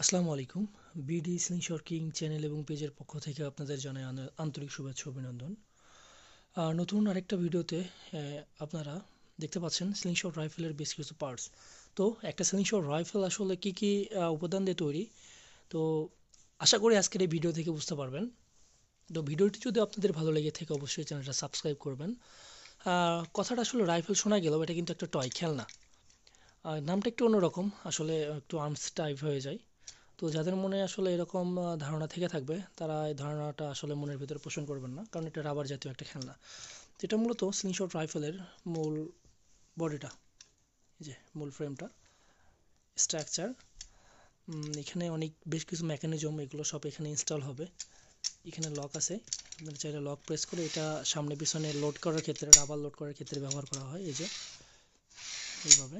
আসসালামু আলাইকুম। BD slingshot king channel এবং পেজের পক্ষ থেকে আপনাদের জানাই আন্তরিক শুভেচ্ছা অভিনন্দন। নতুন আরেকটা ভিডিওতে আপনারা দেখতে পাচ্ছেন স্লিংশট রাইফেলের বেশ কিছু পার্টস। তো একটা স্লিংশট রাইফেল আসলে কি কি উপাদান দিয়ে তৈরি, তো আশা করি আজকের এই ভিডিও থেকে বুঝতে পারবেন। তো ভিডিওটি যদি আপনাদের ভালো লেগে থাকে অবশ্যই চ্যানেলটা সাবস্ক্রাইব করবেন। কথাটা আসলে রাইফেল শোনা গেলেও এটা কিন্তু একটা টয় খেলনা। নামটা একটু অন্যরকম, আসলে একটু আর্মস টাইপ হয়ে যায়। তো যাদের মনে আসলে এরকম ধারণা থেকে থাকবে তারা এই ধারণাটা আসলে মনের ভিতরে পোষণ করবেন না, কারণ এটা রাবার জাতীয় একটা খেলনা। যেটা মূলত স্লিংশট রাইফেলের মূল বডিটা, এই যে মূল ফ্রেমটা, স্ট্রাকচার, এখানে বেশ কিছু মেকানিজম, এগুলো সব এখানে ইনস্টল হবে। এখানে লক আছে, আপনারা চাইলে লক প্রেস করে এটা সামনে পিছনে লোড করার ক্ষেত্রে, রাবার লোড করার ক্ষেত্রে ব্যবহার করা হয়। এই যে এইভাবে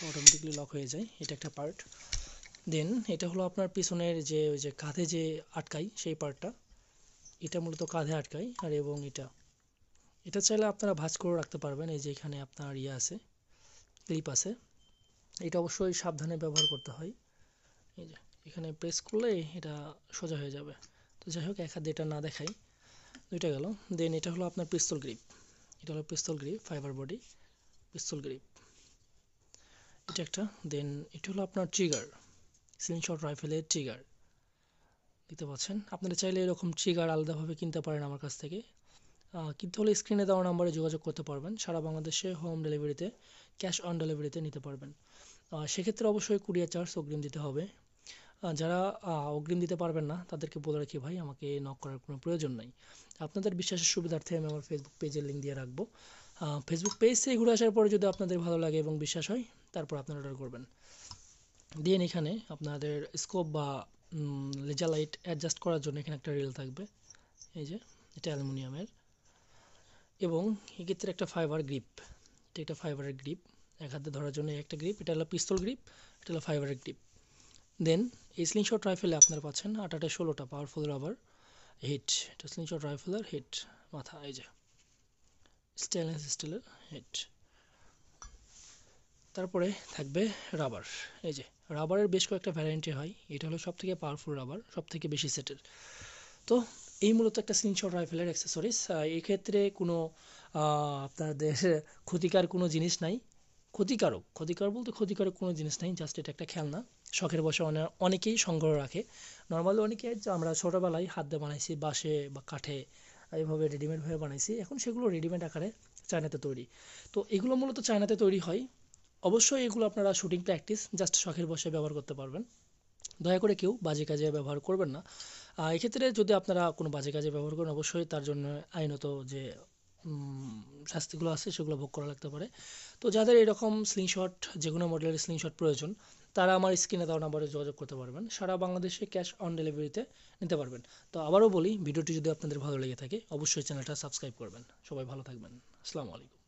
অটোমেটিকলি লক হয়ে যায়, এটা একটা পার্ট। দেন এটা হলো আপনার পিছনের যে ওই যে কাঁধে যে আটকাই সেই পার্টটা, এটা মূলত কাঁধে আটকাই। আর এবং এটা চাইলে আপনারা ভাঁজ করে রাখতে পারবেন। এই যে এখানে আপনার আছে, ক্লিপ আছে, এটা অবশ্যই সাবধানে ব্যবহার করতে হয়। এই যে এখানে প্রেস করলে এটা সোজা হয়ে যাবে। তো যাই হোক, এক হাতে এটা না দেখাই, দুইটা গেল। দেন এটা হলো আপনার পিস্তল গ্রিপ, এটা হলো পিস্তল গ্রিপ, ফাইবার বডি পিস্তল গ্রিপ, এটা একটা। দেন এটা হলো আপনার ট্রিগার, স্লিংশট রাইফেলের ট্রিগার দেখতে পাচ্ছেন। আপনারা চাইলে এরকম ট্রিগার আলাদাভাবে কিনতে পারেন আমার কাছ থেকে। কিনতে হলে স্ক্রিনে দেওয়া নাম্বারে যোগাযোগ করতে পারবেন। সারা বাংলাদেশে হোম ডেলিভারিতে, ক্যাশ অন ডেলিভারিতে নিতে পারবেন। সেক্ষেত্রে অবশ্যই কুরিয়ার চার্জ অগ্রিম দিতে হবে। যারা অগ্রিম দিতে পারবেন না তাদেরকে বলে রাখি, ভাই আমাকে নক করার কোনো প্রয়োজন নাই। আপনাদের বিশ্বাসের সুবিধার্থে আমি আমার ফেসবুক পেজের লিঙ্ক দিয়ে রাখবো। ফেসবুক পেজ থেকে ঘুরে আসার পরে যদি আপনাদের ভালো লাগে এবং বিশ্বাস হয়, তারপর আপনারা অর্ডার করবেন। দিয়ে এখানে আপনাদের স্কোপ বা লেজার লাইট অ্যাডজাস্ট করার জন্য এখানে একটা রিল থাকবে। এই যে এটা অ্যালুমিনিয়ামের, এবং এক্ষেত্রে একটা ফাইবার গ্রিপ, এটা একটা ফাইবারের গ্রিপ, এক হাতে ধরার জন্য একটা গ্রিপ, এটা হলো পিস্তল গ্রিপ, এটা হলো ফাইবারের গ্রিপ। দেন এই স্লিংশট রাইফেলে আপনারা পাচ্ছেন 8টা 16টা পাওয়ারফুল রাবার হিট, এটা স্লিংশট রাইফেলের হিট মাথা। এই যে স্টেনলেস স্টিলের হিট। তারপরে থাকবে রাবার। এই যে রাবারের বেশ কয়েকটা ভ্যারাইটি হয়, এটা হলো সব থেকে পাওয়ারফুল রাবার, সব থেকে বেশি সেটের। তো এই মূলত একটা স্লিংশট রাইফেলের অ্যাক্সেসরিজ। এই ক্ষেত্রে কোনো আপনাদের ক্ষতিকর কোনো জিনিস নাই। ক্ষতিকর বলতে ক্ষতিকারক কোনো জিনিস নাই, জাস্ট এটা একটা খেলনা। শখের বশে অনেকেই সংগ্রহ রাখে। নর্মালি অনেকে আমরা ছোটোবেলায় হাত দিয়ে বানাইছি, বাঁশে বা কাঠে, এইভাবে রেডিমেডভাবে বানাইছি। এখন সেগুলো রেডিমেড আকারে চায়নাতে তৈরি। তো এগুলো মূলত চায়নাতে তৈরি হয়। অবশ্যই এগুলো আপনারা শুটিং প্র্যাকটিস, জাস্ট শখের বশে ব্যবহার করতে পারবেন। দয়া করে কেউ বাজে কাজে ব্যবহার করবেন না। এক্ষেত্রে যদি আপনারা কোনো বাজে কাজে ব্যবহার করেন, অবশ্যই তার জন্য আইনত যে শাস্তিগুলো আছে সেগুলো ভোগ করা লাগতে পারে। তো যাদের এরকম স্লিংশট, যে কোনো মডেলের স্লিংশট প্রয়োজন, তারা আমার স্ক্রিনে দেওয়া নাম্বারে যোগাযোগ করতে পারবেন। সারা বাংলাদেশে ক্যাশ অন ডেলিভারিতে নিতে পারবেন। তো আবারও বলি, ভিডিওটি যদি আপনাদের ভালো লেগে থাকে অবশ্যই চ্যানেলটা সাবস্ক্রাইব করবেন। সবাই ভালো থাকবেন। আসসালামু আলাইকুম।